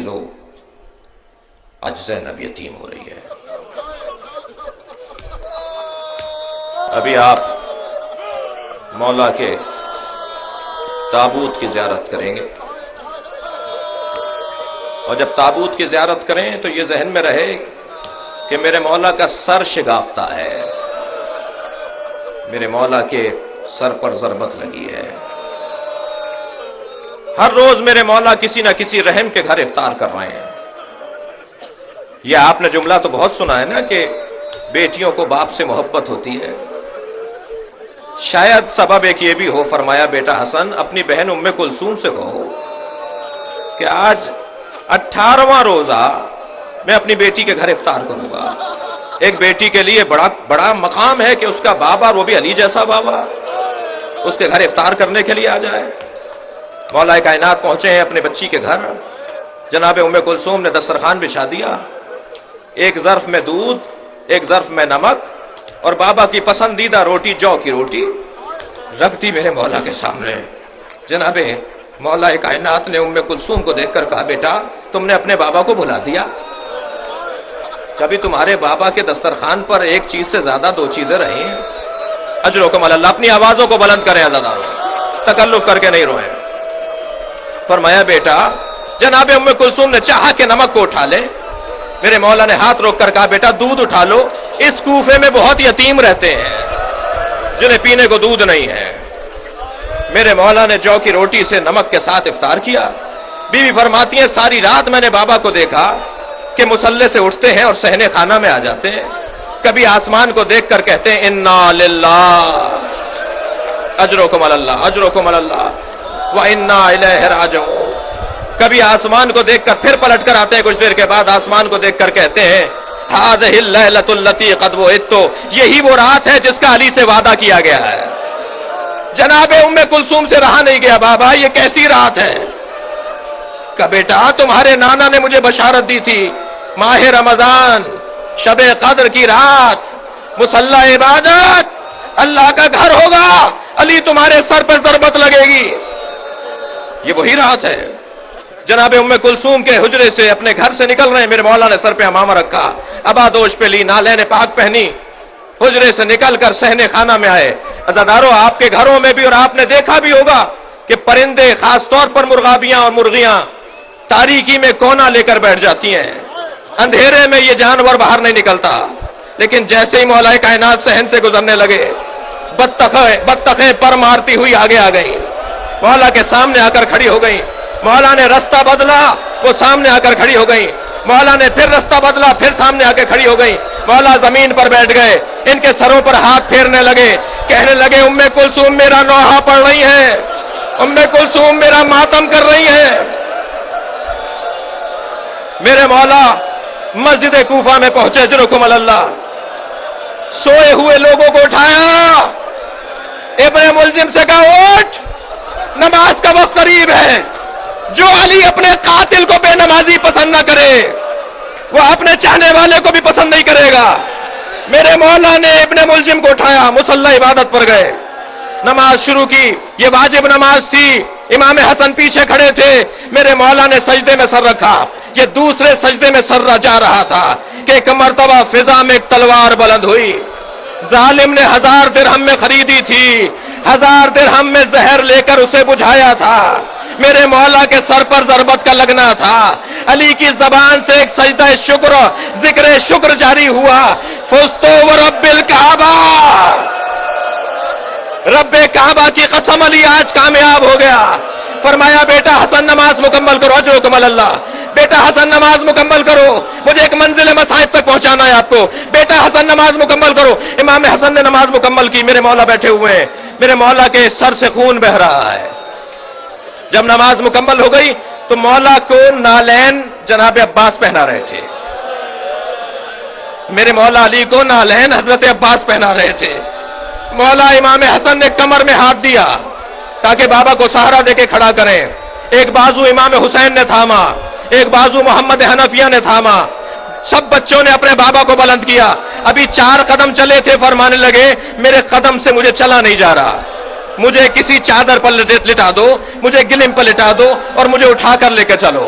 ہو آج زینب یتیم ہو رہی ہے. ابھی آپ مولا کے تابوت کی زیارت کریں گے، اور جب تابوت کی زیارت کریں تو یہ ذہن میں رہے کہ میرے مولا کا سر شگافتہ ہے، میرے مولا کے سر پر ضربت لگی ہے. ہر روز میرے مولا کسی نہ کسی رحم کے گھر افطار کر رہے ہیں. یہ آپ نے جملہ تو بہت سنا ہے نا کہ بیٹیوں کو باپ سے محبت ہوتی ہے. شاید سبب ایک یہ بھی ہو، فرمایا بیٹا حسن اپنی بہن ام کلثوم سے کہو کہ آج 18واں روزہ میں اپنی بیٹی کے گھر افطار کروں گا. ایک بیٹی کے لیے بڑا مقام ہے کہ اس کا بابا، وہ بھی علی جیسا بابا، اس کے گھر افطار کرنے کے لیے آ جائے. مولا کائنات پہنچے ہیں اپنے بچی کے گھر. جناب ام کلثوم نے دسترخوان بچھا دیا، ایک ظرف میں دودھ، ایک ظرف میں نمک اور بابا کی پسندیدہ روٹی، جو کی روٹی رکھ دی میرے مولا کے سامنے. جناب مولا کائنات نے ام کلثوم کو دیکھ کر کہا بیٹا تم نے اپنے بابا کو بھلا دیا. کبھی تمہارے بابا کے دسترخوان پر ایک چیز سے زیادہ دو چیزیں رہی ہیں. اجرکم اللہ. اپنی آوازوں کو بلند کریں عزیزان، تکلف کر کے نہیں روئیں. فرمایا بیٹا، جناب ام کلثوم نے چاہا کہ نمک کو اٹھا لے، میرے مولا نے ہاتھ روک کر کہا بیٹا دودھ اٹھا لو. اس کوفے میں بہت یتیم رہتے ہیں جنہیں پینے کو دودھ نہیں ہے. میرے مولا نے جو کی روٹی سے نمک کے ساتھ افطار کیا. بیوی فرماتی ہیں ساری رات میں نے بابا کو دیکھا کہ مصلے سے اٹھتے ہیں اور صحن خانہ میں آ جاتے ہیں. کبھی آسمان کو دیکھ کر کہتے ہیں انا للہ اجرکم اللہ اجرکم اللہ وَإِنَّا إِلَيْهِ رَاجِعُونَ. کبھی آسمان کو دیکھ کر پھر پلٹ کر آتے ہیں، کچھ دیر کے بعد آسمان کو دیکھ کر کہتے ہیں هَذِهِ اللَّيْلَةُ الَّتِي قَدْ وُعِدتُّ. یہی وہ رات ہے جس کا علی سے وعدہ کیا گیا ہے. جناب ام کلثوم سے رہا نہیں گیا، بابا یہ کیسی رات ہے؟ کہا بیٹا تمہارے نانا نے مجھے بشارت دی تھی ماہ رمضان، شب قدر کی رات، مصلی عبادت، اللہ کا گھر ہوگا، علی تمہارے سر پر ضربت لگے گی. یہ وہی رات ہے. جناب ام کلثوم کے حجرے سے اپنے گھر سے نکل رہے ہیں، میرے مولا نے سر پہ امامہ رکھا، ابادوش پہ لی، نالین پاک پہنی، حجرے سے نکل کر صحن خانہ میں آئے. عزادارو آپ کے گھروں میں بھی اور آپ نے دیکھا بھی ہوگا کہ پرندے، خاص طور پر مرغابیاں اور مرغیاں تاریکی میں کونا لے کر بیٹھ جاتی ہیں. اندھیرے میں یہ جانور باہر نہیں نکلتا، لیکن جیسے ہی مولا کائنات صحن سے گزرنے لگے بطخیں پر مارتی ہوئی آگے آ گئی، مولا کے سامنے آ کر کھڑی ہو گئی. مولا نے رستہ بدلا، وہ سامنے آ کر کھڑی ہو گئی. مولا نے پھر رستہ بدلا، پھر سامنے آ کے کھڑی ہو گئی. مولا زمین پر بیٹھ گئے، ان کے سروں پر ہاتھ پھیرنے لگے، کہنے لگے ام کلثوم میرا نوحہ پڑھ رہی ہے، ام کلثوم میرا ماتم کر رہی ہے. میرے مولا مسجد کوفہ میں پہنچے، اجرکم اللہ. سوئے ہوئے لوگوں کو اٹھایا، ابن ملجم سے کہا اٹھ، نماز کا وقت قریب ہے. جو علی اپنے قاتل کو بے نمازی پسند نہ کرے وہ اپنے چاہنے والے کو بھی پسند نہیں کرے گا. میرے مولا نے ابن ملجم کو اٹھایا، مصلی عبادت پر گئے، نماز شروع کی. یہ واجب نماز تھی، امام حسن پیچھے کھڑے تھے. میرے مولا نے سجدے میں سر رکھا، یہ دوسرے سجدے میں سر جا رہا تھا کہ ایک مرتبہ فضا میں ایک تلوار بلند ہوئی. ظالم نے 1000 درہم میں خریدی تھی، 1000 درہم میں زہر لے کر اسے بجھایا تھا. میرے مولا کے سر پر ضربت کا لگنا تھا. علی کی زبان سے ایک سجدہ شکر، ذکر شکر جاری ہوا. فزتو ورب الکعبہ، رب کعبہ کی قسم علی آج کامیاب ہو گیا. فرمایا بیٹا حسن نماز مکمل کرو، اجرکم اللہ. بیٹا حسن نماز مکمل کرو، مجھے ایک منزل مصائب تک پہنچانا ہے آپ کو. بیٹا حسن نماز مکمل کرو. امام حسن نے نماز مکمل کی، میرے مولا بیٹھے ہوئے ہیں، میرے مولا کے سر سے خون بہ رہا ہے. جب نماز مکمل ہو گئی تو مولا کو نالین جناب عباس پہنا رہے تھے، میرے مولا علی کو نالین حضرت عباس پہنا رہے تھے. مولا امام حسن نے کمر میں ہاتھ دیا تاکہ بابا کو سہارا دے کے کھڑا کریں. ایک بازو امام حسین نے تھاما، ایک بازو محمد حنفیہ نے تھاما. سب بچوں نے اپنے بابا کو بلند کیا. ابھی 4 قدم چلے تھے، فرمانے لگے میرے قدم سے مجھے چلا نہیں جا رہا، مجھے کسی چادر پر لٹا دو، مجھے گلم پر لٹا دو اور مجھے اٹھا کر لے کے چلو.